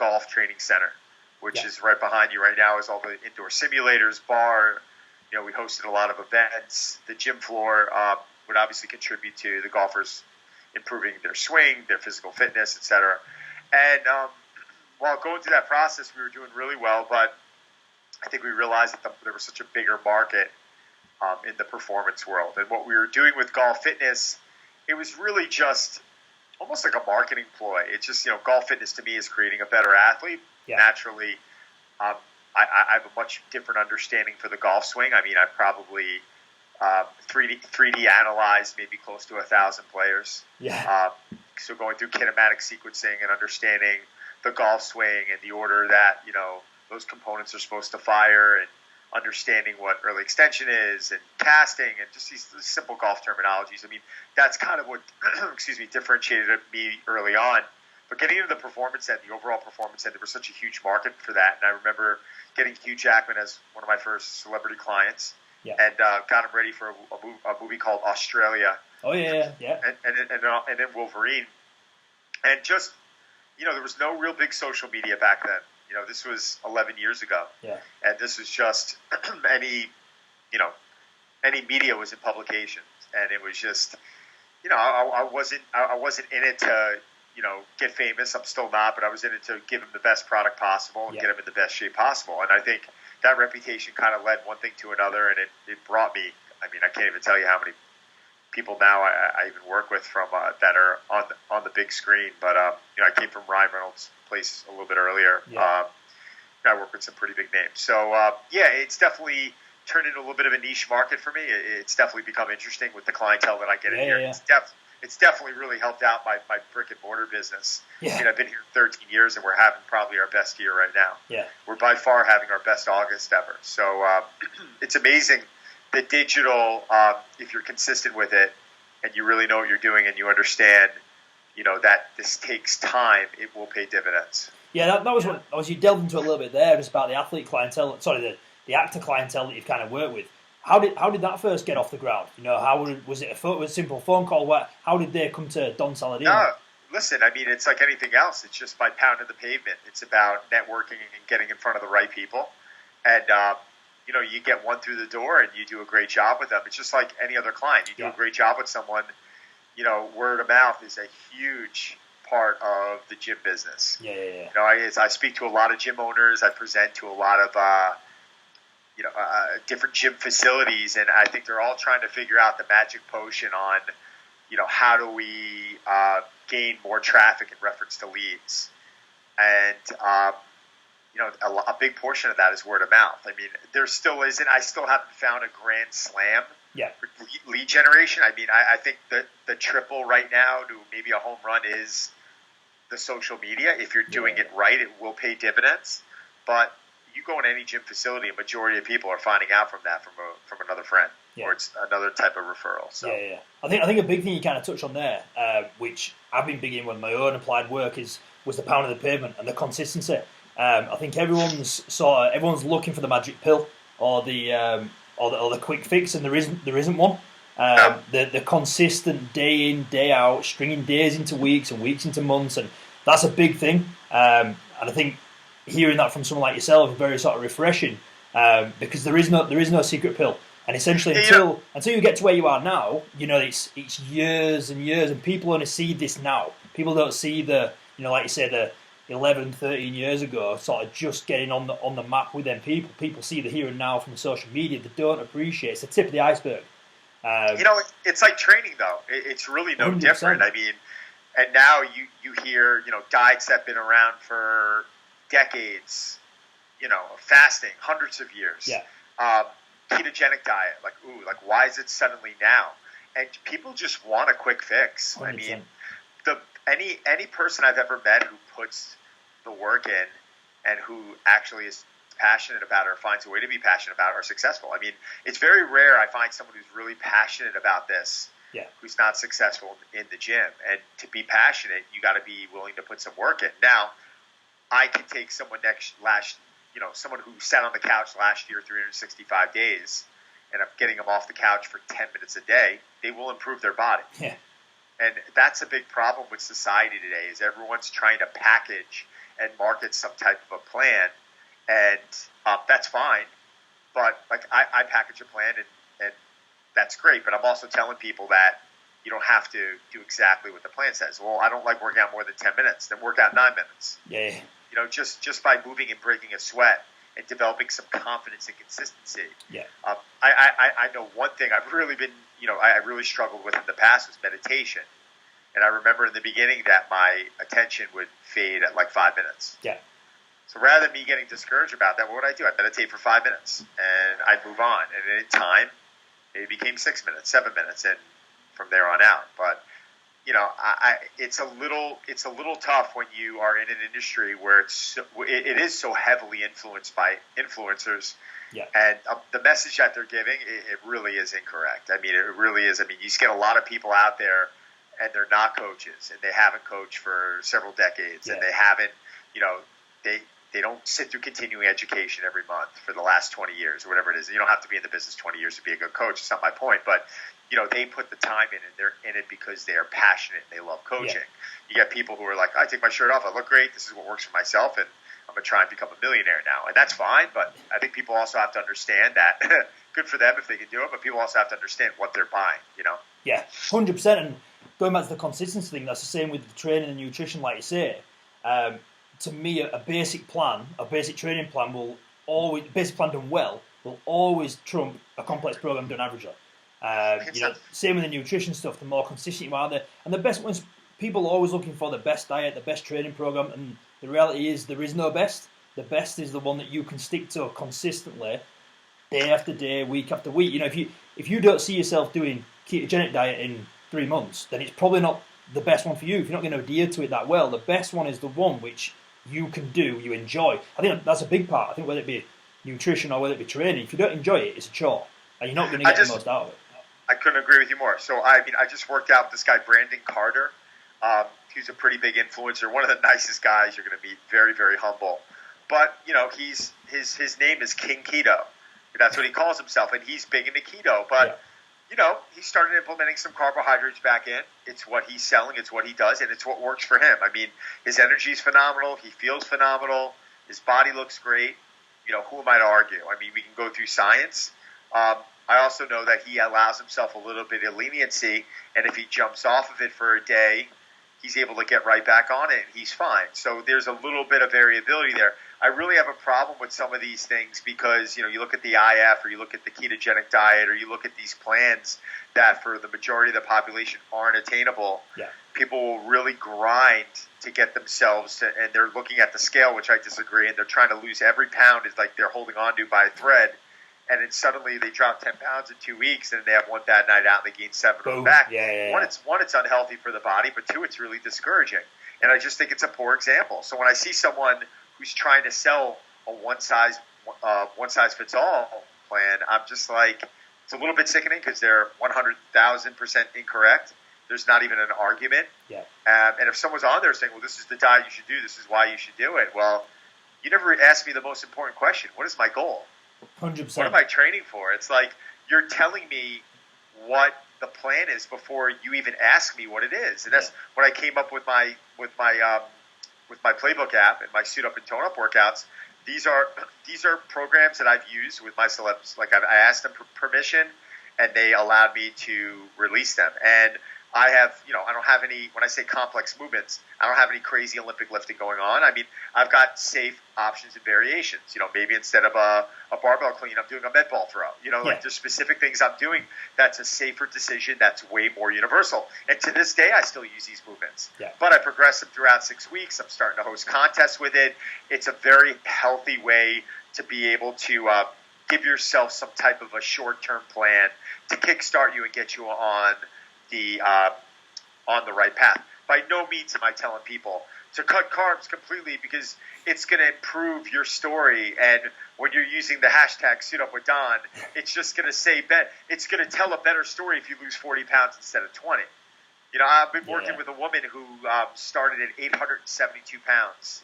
Golf Training Center, which is right behind you right now, is all the indoor simulators, bar. We hosted a lot of events. The gym floor would obviously contribute to the golfers improving their swing, their physical fitness, etc. And while going through that process, we were doing really well, but I think we realized that there was such a bigger market in the performance world. And what we were doing with golf fitness, it was really just almost like a marketing ploy. It's just, golf fitness to me is creating a better athlete. Yeah. Naturally, I have a much different understanding for the golf swing. I mean, I probably 3D analyzed maybe close to 1,000 players. Yeah. So going through kinematic sequencing and understanding the golf swing and the order that, those components are supposed to fire, and understanding what early extension is and casting and just these simple golf terminologies. I mean, that's kind of what, differentiated me early on. But getting into the performance end, the overall performance end, there was such a huge market for that. And I remember getting Hugh Jackman as one of my first celebrity clients, and got him ready for a movie called Australia. Oh, yeah. And then Wolverine. And just, there was no real big social media back then. This was 11 years ago. Yeah. And this was just any media was in publications. And it was just, I wasn't in it to, get famous. I'm still not, but I was in it to give him the best product possible and get him in the best shape possible. And I think that reputation kind of led one thing to another, and it brought me, I mean, I can't even tell you how many people now I even work with from that are on the big screen. But, I came from Reynolds place a little bit earlier. I work with some pretty big names. So, it's definitely turned into a little bit of a niche market for me. It's definitely become interesting with the clientele that I get in here. Yeah. It's definitely really helped out my brick and mortar business. Yeah. I mean, I've been here 13 years, and we're having probably our best year right now. Yeah. We're by far having our best August ever. So it's amazing the digital, if you're consistent with it and you really know what you're doing and you understand, that this takes time, it will pay dividends. Yeah, that was what you delved into a little bit there, just about the athlete clientele. Sorry, the actor clientele that you've kind of worked with. How did that first get off the ground? Was it a simple phone call? How did they come to Don Saladino? No, listen, I mean, it's like anything else. It's just by pounding the pavement. It's about networking and getting in front of the right people. And, you get one through the door and you do a great job with them. It's just like any other client. You do a great job with someone, word of mouth is a huge part of the gym business. Yeah. I speak to a lot of gym owners. I present to a lot of, different gym facilities, and I think they're all trying to figure out the magic potion on, how do we gain more traffic in reference to leads. And, a big portion of that is word of mouth. I mean, there still isn't, I still haven't found a grand slam for lead generation. I mean, I think that the triple right now to maybe a home run is the social media. If you're doing it right, it will pay dividends. But you go in any gym facility, a majority of people are finding out from that from another friend, or it's another type of referral. So I think a big thing you kind of touched on there, which I've been big in with my own applied work, was the pound of the pavement and the consistency. I think everyone's looking for the magic pill or the quick fix, and there isn't one. The consistent day in, day out, stringing days into weeks and weeks into months, and that's a big thing. And I think hearing that from someone like yourself is very sort of refreshing, because there is no secret pill. And essentially, until you get to where you are now, it's years and years, and people only see this now. People don't see the, like you say, the 11, 13 years ago, sort of just getting on the map with them people. People see the here and now from the social media. They don't appreciate. It's the tip of the iceberg. It's like training, though. It's really no 100%. Different. I mean, and now you hear, diets that have been around for decades, fasting, hundreds of years. Ketogenic diet, why is it suddenly now? And people just want a quick fix. 100%. I mean, any person I've ever met who puts the work in and who actually is passionate about it or finds a way to be passionate about it are successful. I mean, it's very rare I find someone who's really passionate about this who's not successful in the gym. And to be passionate, you got to be willing to put some work in. Now, I can take someone someone who sat on the couch last year 365 days, and I'm getting them off the couch for 10 minutes a day, they will improve their body. Yeah. And that's a big problem with society today, is everyone's trying to package and market some type of a plan, and that's fine. But like I package a plan, and that's great. But I'm also telling people that you don't have to do exactly what the plan says. Well, I don't like working out more than 10 minutes. Then work out 9 minutes. Yeah. You know, just by moving and breaking a sweat and developing some confidence and consistency. Yeah. I know one thing I've really been, I really struggled with in the past was meditation. And I remember in the beginning that my attention would fade at like 5 minutes. Yeah. So rather than me getting discouraged about that, what would I do? I'd meditate for 5 minutes and I'd move on. And in time, it became 6 minutes, 7 minutes, and from there on out. But it's a little tough when you are in an industry where it is so heavily influenced by influencers. Yeah. And the message that they're giving, it really is incorrect. I mean, it really is. I mean, you just get a lot of people out there, and they're not coaches, and they haven't coached for several decades, and they haven't, they don't sit through continuing education every month for the last 20 years or whatever it is. You don't have to be in the business 20 years to be a good coach. It's not my point, but they put the time in, and they're in it because they are passionate and they love coaching. Yeah. You get people who are like, I take my shirt off, I look great, this is what works for myself, and I'm going to try and become a millionaire now. And that's fine, but I think people also have to understand that good for them if they can do it, but people also have to understand what they're buying, Yeah, 100%. And going back to the consistency thing, that's the same with the training and nutrition, like you say. To me, a basic training plan basic plan done well will always trump a complex program done averagely. Same with the nutrition stuff. The more consistent you are there, and the best ones, people are always looking for the best diet, the best training program, and the reality is there is no best. The best is the one that you can stick to consistently, day after day, week after week. If you don't see yourself doing ketogenic diet in 3 months, then it's probably not the best one for you. If you're not going to adhere to it that well, the best one is the one which you can do, you enjoy. I think that's a big part. I think whether it be nutrition or whether it be training, if you don't enjoy it, it's a chore, and you're not going to get the most out of it. I couldn't agree with you more. So, I just worked out with this guy, Brandon Carter. He's a pretty big influencer, one of the nicest guys you're going to meet, very, very humble. But, his name is King Keto. That's what he calls himself, and he's big into keto. But, he started implementing some carbohydrates back in. It's what he's selling, it's what he does, and it's what works for him. I mean, his energy is phenomenal. He feels phenomenal. His body looks great. Who am I to argue? I mean, we can go through science. I also know that he allows himself a little bit of leniency, and if he jumps off of it for a day, he's able to get right back on it, and he's fine. So there's a little bit of variability there. I really have a problem with some of these things because, you look at the IF or you look at the ketogenic diet or you look at these plans that for the majority of the population aren't attainable. Yeah. People will really grind to get themselves to, and they're looking at the scale, which I disagree, and they're trying to lose every pound is like they're holding on to by a thread. And then suddenly they drop 10 pounds in 2 weeks, and they have one bad night out, and they gain 7 on the back. Yeah. One, it's unhealthy for the body, but two, it's really discouraging. And I just think it's a poor example. So when I see someone who's trying to sell a one size fits all plan, I'm just like, it's a little bit sickening because they're 100,000% incorrect. There's not even an argument. Yeah. And if someone's on there saying, well, this is the diet you should do, this is why you should do it, well, you never asked me the most important question. What is my goal? 100%. What am I training for? It's like you're telling me what the plan is before you even ask me what it is. And that's when I came up with my Playbook app and my Suit Up and Tone Up workouts. These are programs that I've used with my celebs. Like I asked them permission, and they allowed me to release them. And I have, I don't have any, when I say complex movements, I don't have any crazy Olympic lifting going on. I mean, I've got safe options and variations. Maybe instead of a barbell clean, I'm doing a med ball throw. Like there's specific things I'm doing that's a safer decision that's way more universal. And to this day, I still use these movements. Yeah. But I progress them throughout 6 weeks. I'm starting to host contests with it. It's a very healthy way to be able to give yourself some type of a short-term plan to kickstart you and get you on the right path. By no means am I telling people to cut carbs completely because it's going to improve your story. And when you're using the hashtag Suit Up with Don, it's just going to say it's going to tell a better story if you lose 40 pounds instead of 20. I've been working with a woman who started at 872 pounds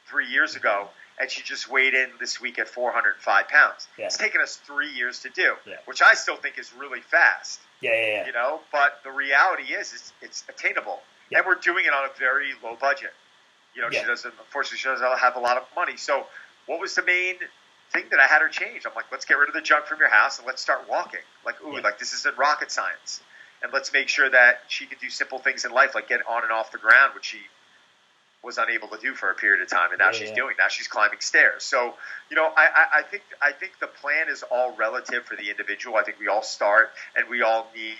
3 years ago, and she just weighed in this week at 405 pounds. Yeah. It's taken us 3 years to do, which I still think is really fast. Yeah. But the reality is it's attainable. Yeah. And we're doing it on a very low budget. She doesn't. Unfortunately, she doesn't have a lot of money. So, what was the main thing that I had her change? I'm like, let's get rid of the junk from your house and let's start walking. Like, like this isn't rocket science. And let's make sure that she can do simple things in life, like get on and off the ground, which she was unable to do for a period of time, and now she's doing. Now she's climbing stairs. So, I think the plan is all relative for the individual. I think we all start, and we all need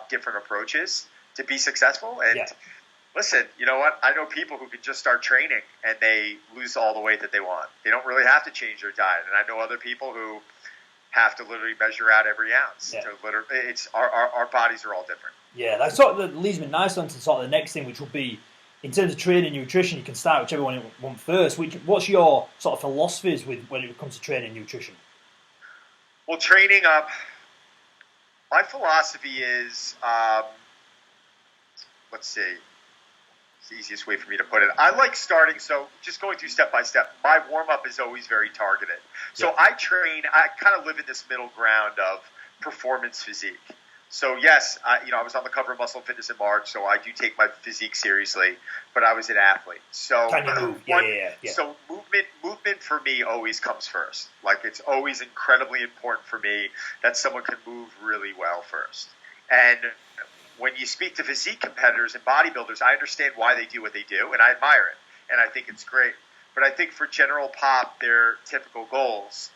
different approaches to be successful. And listen, you know what? I know people who can just start training and they lose all the weight that they want. They don't really have to change their diet. And I know other people who have to literally measure out every ounce. Yeah. It's our bodies are all different. Yeah, that sort of leads me nicely on to sort of the next thing, which will be in terms of training and nutrition. You can start whichever one you want first. What's your sort of philosophies when it comes to training and nutrition? Well, training up. My philosophy is, let's see. It's the easiest way for me to put it. I like starting, so just going through step by step. My warm-up is always very targeted. So I kind of live in this middle ground of performance physique. So yes, I was on the cover of Muscle and Fitness in March, so I do take my physique seriously, but I was an athlete. So can you move? Yeah. So movement for me always comes first. Like, it's always incredibly important for me that someone can move really well first. And when you speak to physique competitors and bodybuilders, I understand why they do what they do, and I admire it, and I think it's great. But I think for general pop, their typical goals,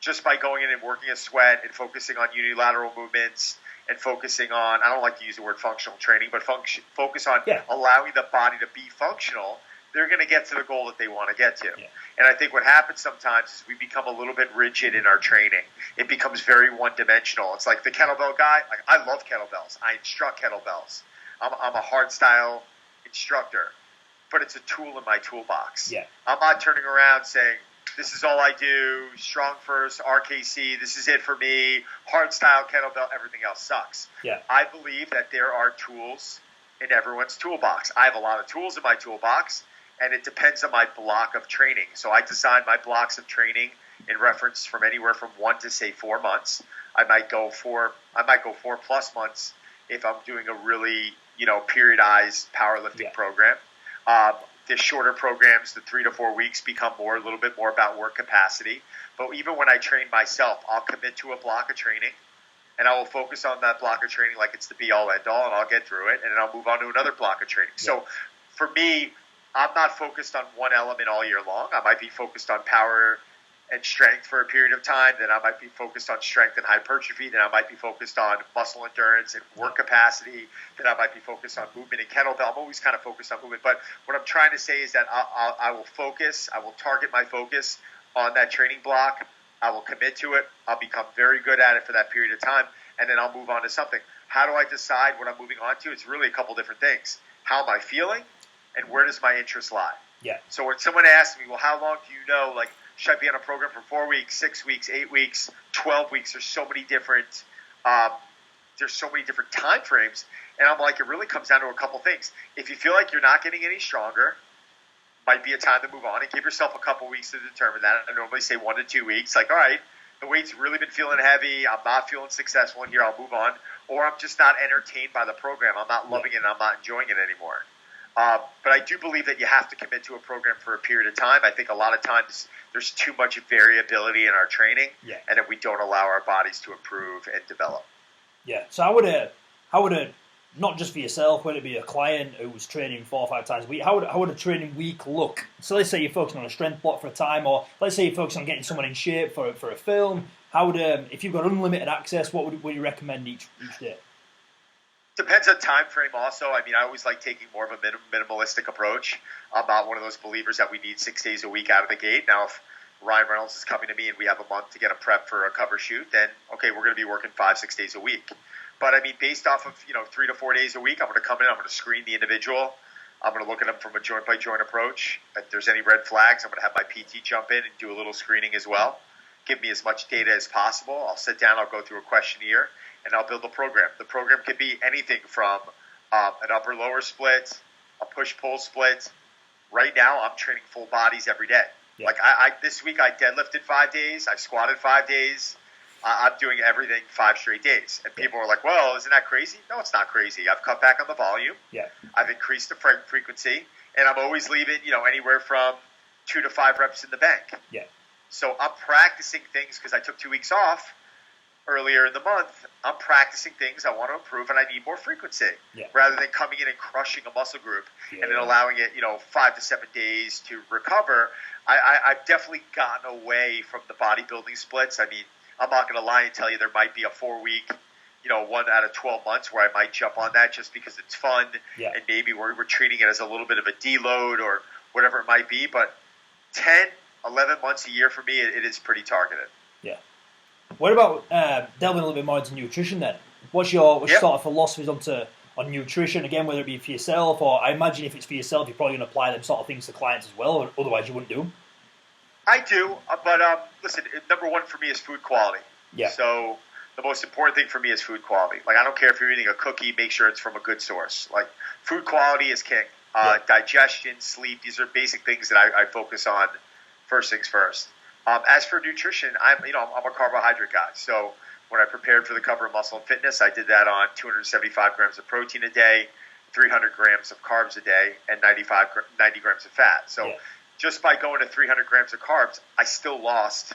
just by going in and working a sweat and focusing on unilateral movements and focusing on, I don't like to use the word functional training, but focus on allowing the body to be functional, they're going to get to the goal that they want to get to. Yeah. And I think what happens sometimes is we become a little bit rigid in our training. It becomes very one-dimensional. It's like the kettlebell guy. Like, I love kettlebells. I instruct kettlebells. I'm a hard style instructor, but it's a tool in my toolbox. Yeah. I'm not turning around saying, this is all I do, strong first, RKC, this is it for me, hard style, kettlebell, everything else sucks. Yeah. I believe that there are tools in everyone's toolbox. I have a lot of tools in my toolbox, and it depends on my block of training. So I design my blocks of training in reference from anywhere from 1 to, say, 4 months. I might go 4+ months if I'm doing a really, periodized powerlifting program. The shorter programs, the 3 to 4 weeks, become a little bit more about work capacity. But even when I train myself, I'll commit to a block of training, and I will focus on that block of training like it's the be-all, end-all, and I'll get through it, and then I'll move on to another block of training. Yeah. So for me, I'm not focused on one element all year long. I might be focused on power and strength for a period of time. Then I might be focused on strength and hypertrophy. Then I might be focused on muscle endurance and work capacity. Then I might be focused on movement and kettlebell. I'm always kind of focused on movement. But what I'm trying to say is that I will focus. I will target my focus on that training block. I will commit to it. I'll become very good at it for that period of time. And then I'll move on to something. How do I decide what I'm moving on to? It's really a couple different things. How am I feeling? And where does my interest lie? Yeah. So when someone asks me, well, how long do you know, like, should I be on a program for 4 weeks, 6 weeks, 8 weeks, 12 weeks? There's so many different time frames. And I'm like, it really comes down to a couple things. If you feel like you're not getting any stronger, might be a time to move on and give yourself a couple weeks to determine that. I normally say 1 to 2 weeks. Like, all right, the weight's really been feeling heavy. I'm not feeling successful in here. I'll move on. Or I'm just not entertained by the program. I'm not loving it and I'm not enjoying it anymore. But I do believe that you have to commit to a program for a period of time. I think a lot of times there's too much variability in our training, and that we don't allow our bodies to improve and develop. Yeah. So how would a not just for yourself, whether it be a client who's training 4 or 5 times a week, how would a training week look? So let's say you're focusing on a strength block for a time, or let's say you're focusing on getting someone in shape for a film. How would if you've got unlimited access, what would you recommend each day? Depends on time frame also. I mean, I always like taking more of a minimalistic approach. I'm not one of those believers that we need 6 days a week out of the gate. Now, if Ryan Reynolds is coming to me and we have a month to get a prep for a cover shoot, then, okay, we're going to be working 5-6 days a week. But, I mean, based off of, 3 to 4 days a week, I'm going to come in, I'm going to screen the individual. I'm going to look at them from a joint-by-joint approach. If there's any red flags, I'm going to have my PT jump in and do a little screening as well. Give me as much data as possible. I'll sit down, I'll go through a questionnaire, and I'll build a program. The program could be anything from an upper-lower split, a push-pull split. Right now, I'm training full bodies every day. Yeah. Like this week, I deadlifted 5 days, I squatted 5 days. I'm doing everything 5 straight days. And people are like, well, isn't that crazy? No, it's not crazy. I've cut back on the volume. Yeah. I've increased the frequency. and I'm always leaving, anywhere from 2 to 5 reps in the bank. Yeah. So I'm practicing things because I took 2 weeks off earlier in the month. I'm practicing things I want to improve, and I need more frequency rather than coming in and crushing a muscle group and then allowing it, 5 to 7 days to recover. I've definitely gotten away from the bodybuilding splits. I mean, I'm not going to lie and tell you there might be a 4-week, 1 out of 12 months where I might jump on that just because it's fun and maybe we're treating it as a little bit of a deload or whatever it might be. But 10, 11 months a year for me, it is pretty targeted. Yeah. What about delving a little bit more into nutrition then? What's your sort of philosophies on nutrition, again, whether it be for yourself, or I imagine if it's for yourself, you're probably going to apply them sort of things to clients as well, or otherwise you wouldn't do them? I do, but listen, number one for me is food quality. Yeah. So the most important thing for me is food quality. Like, I don't care if you're eating a cookie, make sure it's from a good source. Like, food quality is king. Digestion, sleep, these are basic things that I focus on first things first. As for nutrition, I'm a carbohydrate guy. So when I prepared for the cover of Muscle and Fitness, I did that on 275 grams of protein a day, 300 grams of carbs a day, and 90 grams of fat. So just by going to 300 grams of carbs, I still lost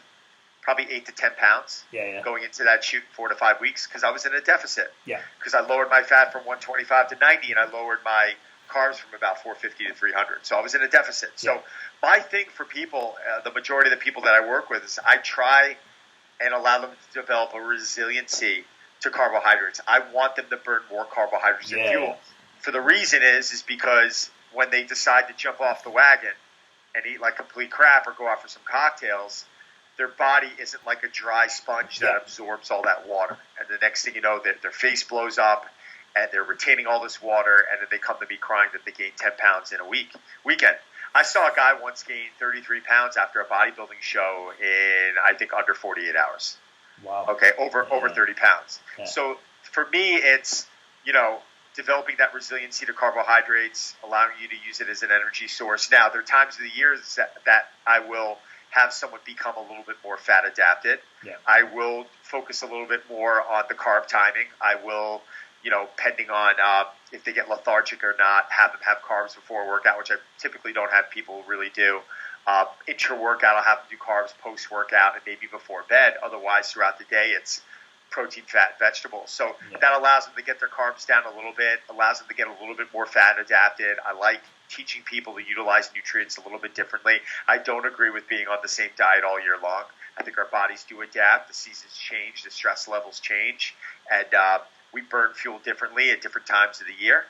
probably 8 to 10 pounds going into that shoot 4 to 5 weeks because I was in a deficit. Yeah. Because I lowered my fat from 125 to 90, and I lowered my carbs from about 450 to 300. So I was in a deficit. So my thing for people, the majority of the people that I work with, is I try and allow them to develop a resiliency to carbohydrates. I want them to burn more carbohydrates than fuel. For the reason is because when they decide to jump off the wagon and eat like complete crap or go out for some cocktails, their body isn't like a dry sponge that absorbs all that water. And the next thing you know, their face blows up and they're retaining all this water, and then they come to me crying that they gained 10 pounds in a weekend. I saw a guy once gain 33 pounds after a bodybuilding show in, I think, under 48 hours. Wow. Okay, over 30 pounds. Yeah. So for me, it's, developing that resiliency to carbohydrates, allowing you to use it as an energy source. Now, there are times of the year that I will have someone become a little bit more fat adapted. Yeah. I will focus a little bit more on the carb timing. I will, pending on if they get lethargic or not, have them have carbs before a workout, which I typically don't have people really do. Intra-workout, I'll have them do carbs post-workout and maybe before bed. Otherwise, throughout the day, it's protein, fat, vegetables. So that allows them to get their carbs down a little bit, allows them to get a little bit more fat adapted. I like teaching people to utilize nutrients a little bit differently. I don't agree with being on the same diet all year long. I think our bodies do adapt. The seasons change. The stress levels change. And we burn fuel differently at different times of the year.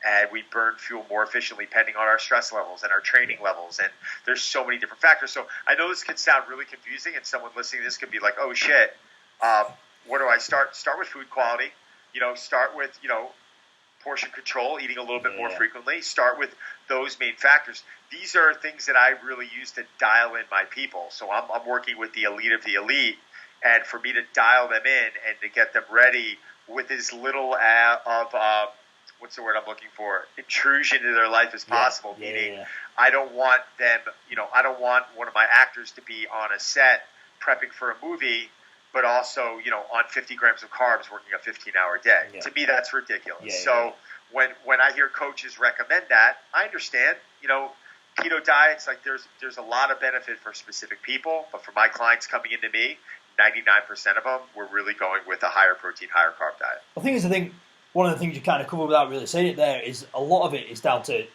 And we burn fuel more efficiently depending on our stress levels and our training levels. And there's so many different factors. So I know this could sound really confusing, and someone listening to this could be like, oh, shit, where do I start? Start with food quality. Start with, portion control, eating a little bit more frequently. Start with those main factors. These are things that I really use to dial in my people. So I'm working with the elite of the elite, and for me to dial them in and to get them ready with as little of what's the word I'm looking for? Intrusion into their life as possible. Meaning, I don't want them. I don't want one of my actors to be on a set prepping for a movie, but also, on 50 grams of carbs working a 15-hour day. Yeah. To me, that's ridiculous. When I hear coaches recommend that, I understand. Keto diets, like there's a lot of benefit for specific people, but for my clients coming into me, 99% of them, we're really going with a higher protein, higher carb diet. I think one of the things you kind of cover without really saying it there is a lot of it is down to,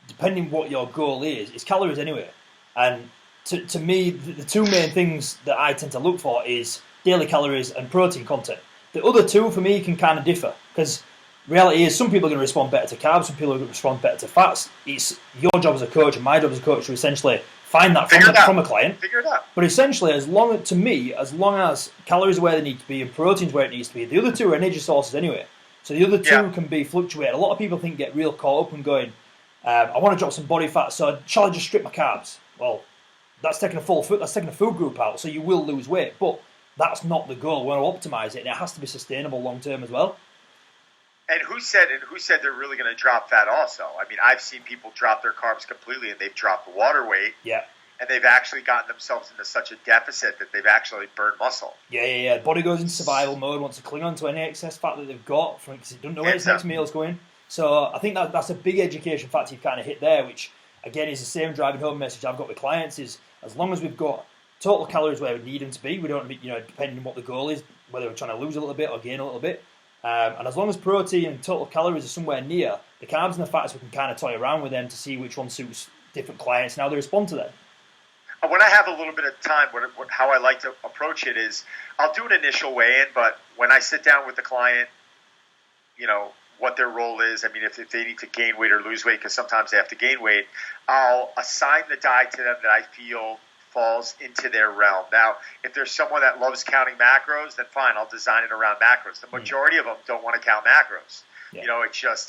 depending what your goal is, it's calories anyway. And to me, the two main things that I tend to look for is daily calories and protein content. The other two, for me, can kind of differ, because reality is some people are going to respond better to carbs, some people are going to respond better to fats. It's your job as a coach and my job as a coach to essentially find that from a client. Figure it out. But essentially, as long as calories are where they need to be and protein's where it needs to be, the other two are energy sources anyway. So the other two can be fluctuated. A lot of people get real caught up and going, I want to drop some body fat, so shall I just strip my carbs? Well, that's taking a food group out, so you will lose weight. But that's not the goal. We want to optimize it, and it has to be sustainable long term as well. And who said they're really going to drop fat also? I mean, I've seen people drop their carbs completely, and they've dropped the water weight. Yeah. And they've actually gotten themselves into such a deficit that they've actually burned muscle. Yeah. Body goes into survival mode, wants to cling on to any excess fat that they've got, because it doesn't know where its next meal's going. So I think that's a big education factor you've kind of hit there, which again is the same driving home message I've got with clients: is as long as we've got total calories where we need them to be, we don't, depending on what the goal is, whether we're trying to lose a little bit or gain a little bit. And as long as protein and total calories are somewhere near, the carbs and the fats, we can kind of toy around with them to see which one suits different clients and how they respond to them. When I have a little bit of time, how I like to approach it is I'll do an initial weigh-in, but when I sit down with the client, what their role is. I mean, if they need to gain weight or lose weight, because sometimes they have to gain weight, I'll assign the diet to them that I feel falls into their realm. Now, if there's someone that loves counting macros, then fine, I'll design it around macros. The majority of them don't want to count macros. Yeah.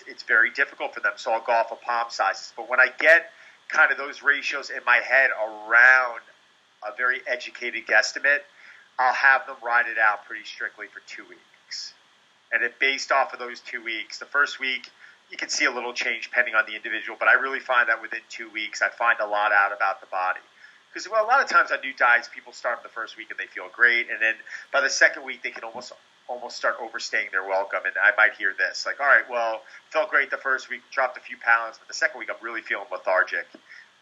It's very difficult for them, so I'll go off of palm sizes. But when I get kind of those ratios in my head around a very educated guesstimate, I'll have them ride it out pretty strictly for 2 weeks. And then based off of those 2 weeks, the first week, you can see a little change depending on the individual, but I really find that within 2 weeks, I find a lot out about the body. Because a lot of times on new diets, people start the first week and they feel great, and then by the second week, they can almost start overstaying their welcome. And I might hear this, like, all right, well, felt great the first week, dropped a few pounds, but the second week, I'm really feeling lethargic.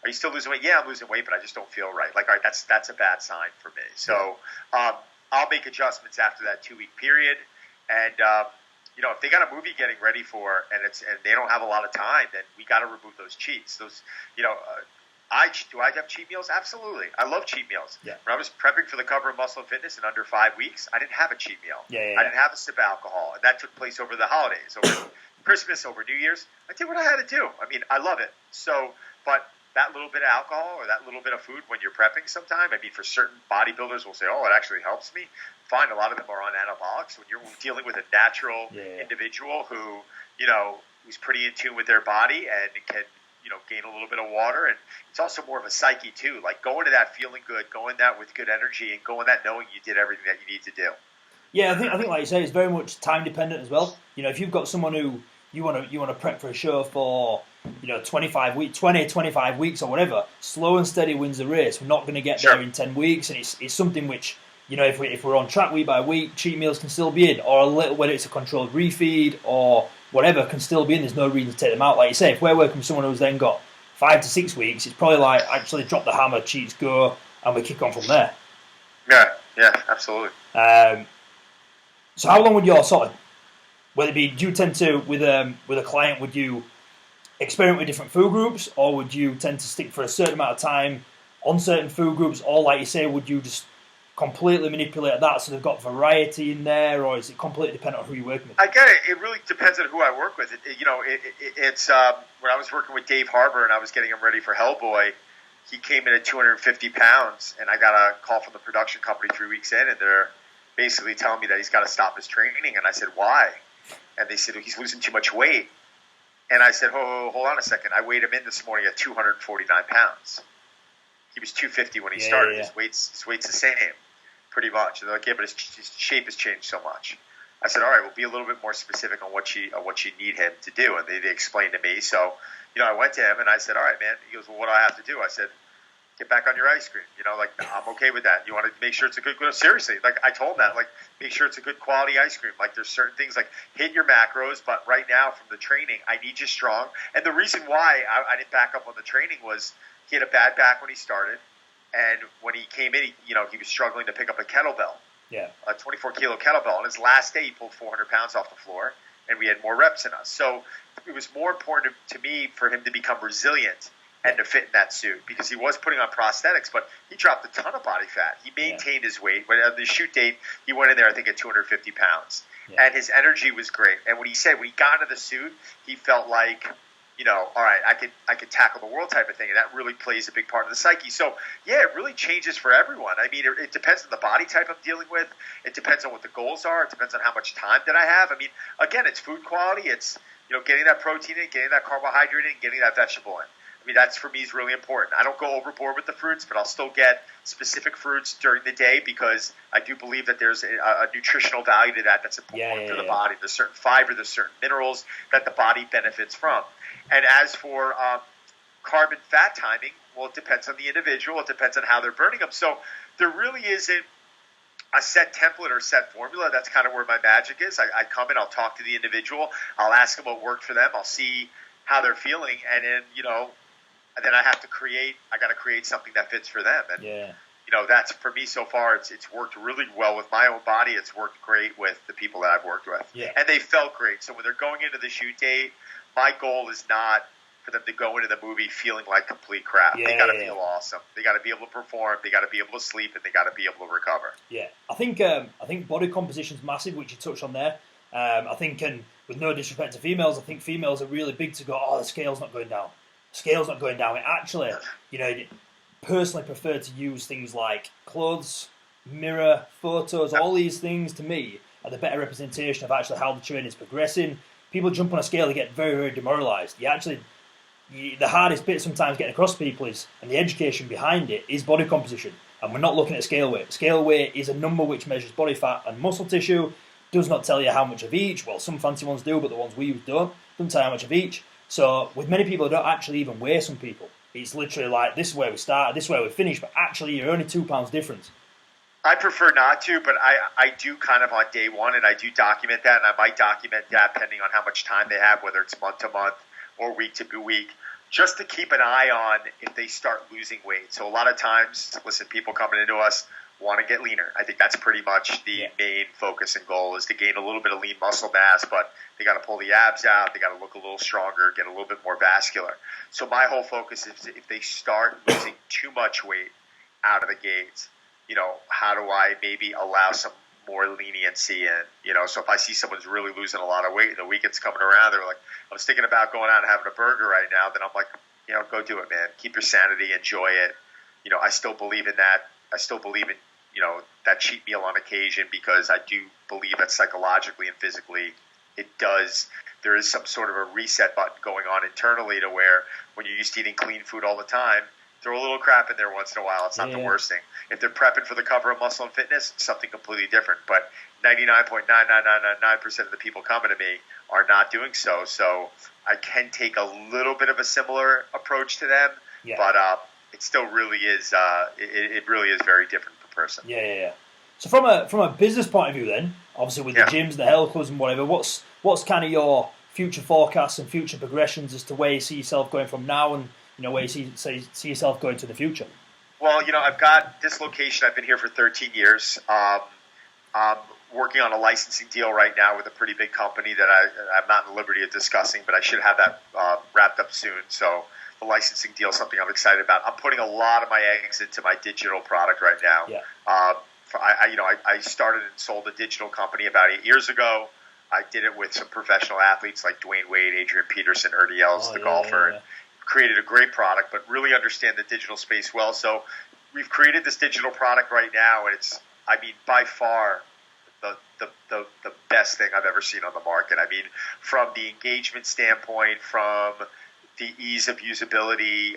Are you still losing weight? Yeah, I'm losing weight, but I just don't feel right. Like, all right, that's a bad sign for me. So I'll make adjustments after that 2 week period. And, if they got a movie getting ready for, and they don't have a lot of time, then we got to remove those cheats. Do I have cheat meals? Absolutely. I love cheat meals. Yeah. When I was prepping for the cover of Muscle and Fitness in under 5 weeks, I didn't have a cheat meal. I didn't have a sip of alcohol. And that took place over the holidays, over Christmas, over New Year's. I did what I had to do. I mean, I love it. So, but that little bit of alcohol or that little bit of food when you're prepping sometime, I mean, for certain bodybuilders will say, oh, it actually helps me. Fine, a lot of them are on anabolics. When you're dealing with a natural individual who's pretty in tune with their body and can, gain a little bit of water. And it's also more of a psyche too, like going to that feeling good, going that with good energy, and going that knowing you did everything that you need to do. Yeah, I think like you say, it's very much time dependent as well. If you've got someone who you want to prep for a show for 25 weeks or whatever, slow and steady wins the race. We're not going to get there in 10 weeks, and it's something which, if we're on track week by week, cheat meals can still be in, or a little, whether it's a controlled refeed or whatever, can still be in. There's no reason to take them out. Like you say, if we're working with someone who's then got 5 to 6 weeks, it's probably like actually drop the hammer, cheats go, and we kick on from there. Yeah, absolutely. So how long would your whether it be, do you tend to, with a client, would you experiment with different food groups, or would you tend to stick for a certain amount of time on certain food groups, or like you say, would you just completely manipulate that so they've got variety in there, or is it completely dependent on who you're working with? I get it. It really depends on who I work with. It's when I was working with Dave Harbour and I was getting him ready for Hellboy, he came in at 250 pounds, and I got a call from the production company 3 weeks in, and they're basically telling me that he's got to stop his training. And I said, why? And they said, he's losing too much weight. And I said, hold on a second. I weighed him in this morning at 249 pounds. He was 250 when he started. His weight's the same, pretty much. And they're like, yeah, but his shape has changed so much. I said, all right, we'll be a little bit more specific on what you need him to do. And they explained to me. So, I went to him and I said, all right, man. He goes, well, what do I have to do? I said, get back on your ice cream. I'm okay with that. You want to make sure it's a good, seriously, like I told him that, like, make sure it's a good quality ice cream. Like, there's certain things like hit your macros, but right now from the training, I need you strong. And the reason why I didn't back up on the training was he had a bad back when he started. And when he came in, he was struggling to pick up a kettlebell, a 24-kilo kettlebell. On his last day, he pulled 400 pounds off the floor, and we had more reps in us. So it was more important to me for him to become resilient and to fit in that suit, because he was putting on prosthetics, but he dropped a ton of body fat. He maintained his weight. But at the shoot date, he went in there, I think, at 250 pounds. Yeah. And his energy was great. And when he got into the suit, he felt like, all right, I could tackle the world type of thing. And that really plays a big part of the psyche. So, yeah, it really changes for everyone. I mean, it depends on the body type I'm dealing with. It depends on what the goals are. It depends on how much time that I have. I mean, again, it's food quality. It's, getting that protein in, getting that carbohydrate in, getting that vegetable in. I mean, that's for me is really important. I don't go overboard with the fruits, but I'll still get specific fruits during the day, because I do believe that there's a nutritional value to that's important for the body. There's certain fiber, there's certain minerals that the body benefits from. And as for carb and fat timing, well, it depends on the individual. It depends on how they're burning them. So there really isn't a set template or set formula. That's kind of where my magic is. I come in, I'll talk to the individual, I'll ask them what worked for them, I'll see how they're feeling, and then then I got to create something that fits for them. And that's for me so far. It's worked really well with my own body. It's worked great with the people that I've worked with, and they felt great. So when they're going into the shoot date, my goal is not for them to go into the movie feeling like complete crap. They got to feel awesome. They got to be able to perform. They got to be able to sleep, and they got to be able to recover. Yeah, I think body composition is massive, which you touched on there. I think, and with no disrespect to females, I think females are really big to go, oh, the scale's not going down. The scale's not going down. It actually, personally prefer to use things like clothes, mirror, photos, all these things to me are the better representation of actually how the training is progressing. People jump on a scale, they get very, very demoralised. The hardest bit sometimes getting across to people and the education behind it is body composition. And we're not looking at scale weight. Scale weight is a number which measures body fat and muscle tissue, does not tell you how much of each. Well, some fancy ones do, but the ones we use don't. Doesn't tell you how much of each. So with many people, they don't actually even weigh some people. It's literally like, this is where we started, this is where we finished, but actually you're only 2 pounds difference. I prefer not to, but I do kind of on day one, and I do document that, and I might document that depending on how much time they have, whether it's month to month or week to week, just to keep an eye on if they start losing weight. So a lot of times, listen, people coming into us want to get leaner. I think that's pretty much the main focus and goal, is to gain a little bit of lean muscle mass, but they got to pull the abs out, they got to look a little stronger, get a little bit more vascular. So my whole focus is if they start losing too much weight out of the gates, how do I maybe allow some more leniency in? So if I see someone's really losing a lot of weight and the weekend's coming around, they're like, I was thinking about going out and having a burger right now, then I'm like, go do it, man. Keep your sanity, enjoy it. I still believe in that. I still believe in, that cheat meal on occasion, because I do believe that psychologically and physically there is some sort of a reset button going on internally to where when you're used to eating clean food all the time, throw a little crap in there once in a while. It's not the worst thing. If they're prepping for the cover of Muscle and Fitness, it's something completely different. But 99.99999% of the people coming to me are not doing so. So I can take a little bit of a similar approach to them, but it still really is. It really is very different per person. Yeah. So from a business point of view, then, obviously with the gyms, the health clubs, and whatever, what's kind of your future forecasts and future progressions as to where you see yourself going from now, and where you see yourself going to the future? Well, I've got this location. I've been here for 13 years. I'm working on a licensing deal right now with a pretty big company that I'm not in the liberty of discussing, but I should have that wrapped up soon. So the licensing deal is something I'm excited about. I'm putting a lot of my eggs into my digital product right now. Yeah. I started and sold a digital company about 8 years ago. I did it with some professional athletes like Dwayne Wade, Adrian Peterson, Ernie Els, the golfer. And created a great product, but really understand the digital space well. So we've created this digital product right now, and it's, by far the best thing I've ever seen on the market. From the engagement standpoint, from the ease of usability,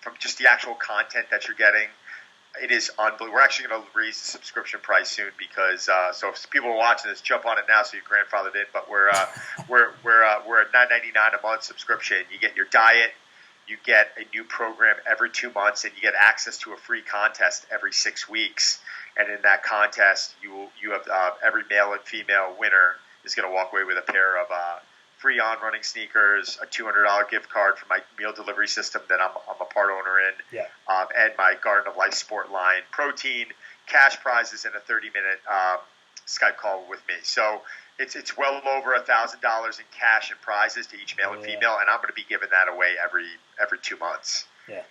from just the actual content that you're getting, it is unbelievable. We're actually going to raise the subscription price soon because so if people are watching this, jump on it now so your grandfathered in. But we're at $9.99 a month subscription. You get your diet, you get a new program every 2 months, and you get access to a free contest every 6 weeks. And in that contest, you have every male and female winner is going to walk away with a pair of free on-running sneakers, a $200 gift card for my meal delivery system that I'm a part owner in, and my Garden of Life Sport line protein, cash prizes, and a 30-minute Skype call with me. So it's well over $1,000 in cash and prizes to each male and female, and I'm going to be giving that away every 2 months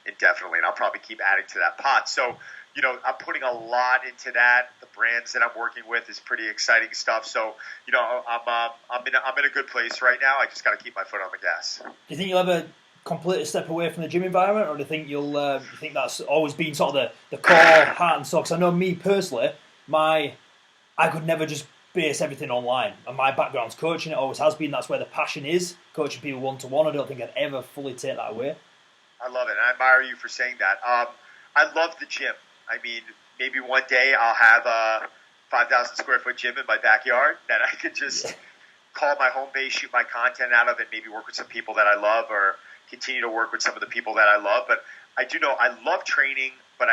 indefinitely, and I'll probably keep adding to that pot. So I'm putting a lot into that. The brands that I'm working with is pretty exciting stuff. So, I'm in a good place right now. I just got to keep my foot on the gas. Do you think you'll ever completely step away from the gym environment, or do you think you think that's always been sort of the core heart and soul? Because I know me personally, I could never just base everything online, and my background's coaching. It always has been. That's where the passion is, coaching people one-to-one. I don't think I'd ever fully take that away. I love it, and I admire you for saying that. I love the gym. Maybe one day I'll have a 5,000 square foot gym in my backyard that I could just call my home base, shoot my content out of it, maybe work with some people that I love, or continue to work with some of the people that I love. But I do know I love training, but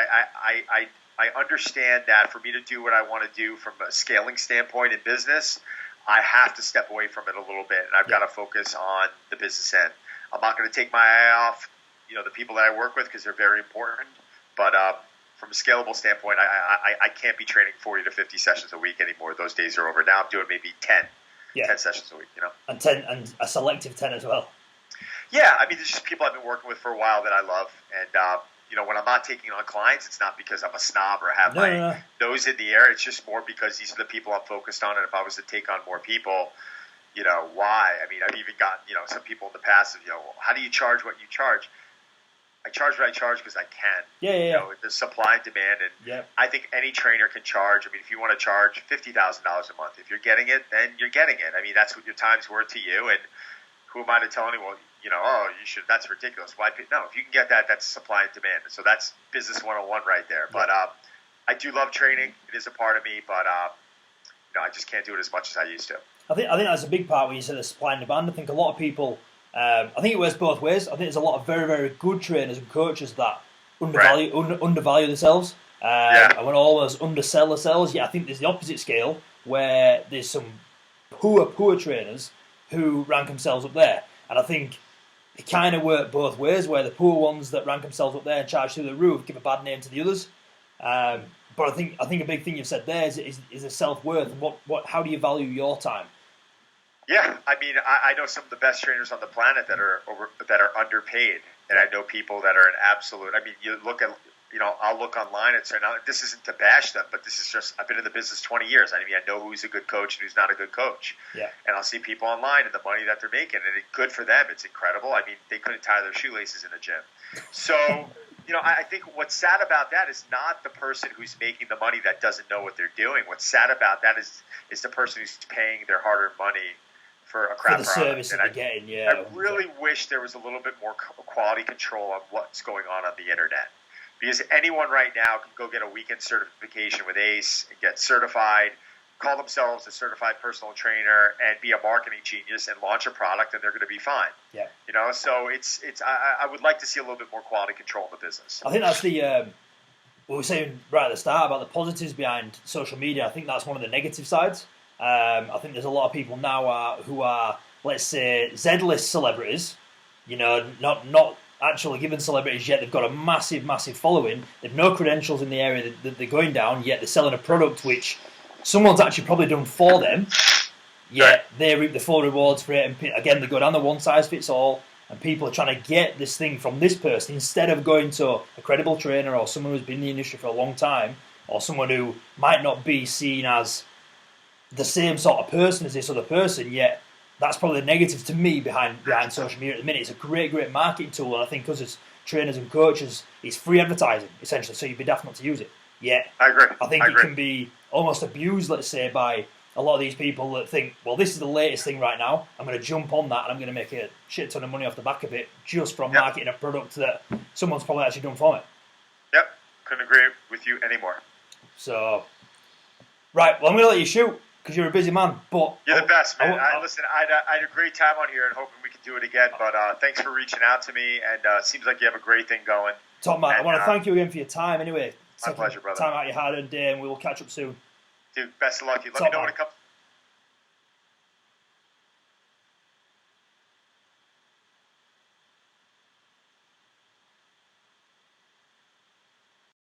I understand that for me to do what I want to do from a scaling standpoint in business, I have to step away from it a little bit, and I've got to focus on the business end. I'm not going to take my eye off, the people that I work with because they're very important. But from a scalable standpoint, I can't be training 40 to 50 sessions a week anymore. Those days are over. Now I'm doing maybe 10 sessions a week. And a selective 10 as well. Yeah, I mean, there's just people I've been working with for a while that I love, and when I'm not taking on clients, it's not because I'm a snob or have my nose in the air. It's just more because these are the people I'm focused on, and if I was to take on more people, why? I mean, I've even got, some people in the past, how do you charge what you charge? I charge what I charge because I can. Yeah. The supply and demand, and I think any trainer can charge. I mean, if you want to charge $50,000 a month, if you're getting it, then you're getting it. I mean, that's what your time's worth to you, and who am I to tell anyone, you should, that's ridiculous. Why? No, if you can get that, that's supply and demand. So that's business 101 right there. But I do love training. It is a part of me, but I just can't do it as much as I used to. I think that's a big part when you say the supply and demand. I think a lot of people, I think it works both ways. I think there's a lot of very, very good trainers and coaches that undervalue themselves and want to almost undersell themselves. I think there's the opposite scale where there's some poor trainers who rank themselves up there. And I think it kind of worked both ways, where the poor ones that rank themselves up there and charge through the roof give a bad name to the others. But I think a big thing you've said there is the self-worth. And how do you value your time? Yeah, I mean, I know some of the best trainers on the planet that are underpaid, and I know people that are an absolute. I mean, you look at, I'll look online and say, now this isn't to bash them, but this is just, I've been in the business 20 years. I mean, I know who's a good coach and who's not a good coach. Yeah. And I'll see people online and the money that they're making, and it's good for them. It's incredible. I mean, they couldn't tie their shoelaces in the gym. So, I think what's sad about that is not the person who's making the money that doesn't know what they're doing. What's sad about that is the person who's paying their hard-earned money for a crap product. For the service that they're getting, I really wish there was a little bit more quality control on what's going on the internet. Because anyone right now can go get a weekend certification with ACE and get certified, call themselves a certified personal trainer, and be a marketing genius and launch a product, and they're going to be fine. Yeah. So it's I would like to see a little bit more quality control in the business. I think that's the what we were saying right at the start about the positives behind social media. I think that's one of the negative sides. I think there's a lot of people now who are, let's say, Z-list celebrities. Not actually given celebrities yet. They've got a massive, massive following. They've no credentials in the area that they're going down, yet they're selling a product which someone's actually probably done for them, yet they reap the full rewards for it. And again, they go down the one-size-fits-all, and people are trying to get this thing from this person instead of going to a credible trainer or someone who's been in the industry for a long time, or someone who might not be seen as the same sort of person as this other person, yet that's probably the negative to me behind social media at the minute. It's a great marketing tool, and I think us as trainers and coaches, it's free advertising, essentially, so you'd be daft not to use it. Yeah, I agree. I think it can be almost abused, let's say, by a lot of these people that think, well, this is the latest thing right now, I'm going to jump on that and I'm going to make a shit ton of money off the back of it just from marketing a product that someone's probably actually done for me. Yep, couldn't agree with you anymore. So, right, well, I'm going to let you shoot, because you're a busy man, but... You're the best, man. Listen, I had a great time on here and hoping we could do it again, but thanks for reaching out to me, and it seems like you have a great thing going. Top man, I want to thank you again for your time anyway. My pleasure, brother. Time out your hard-earned day, and we will catch up soon. Dude, best of luck. Let me know when it comes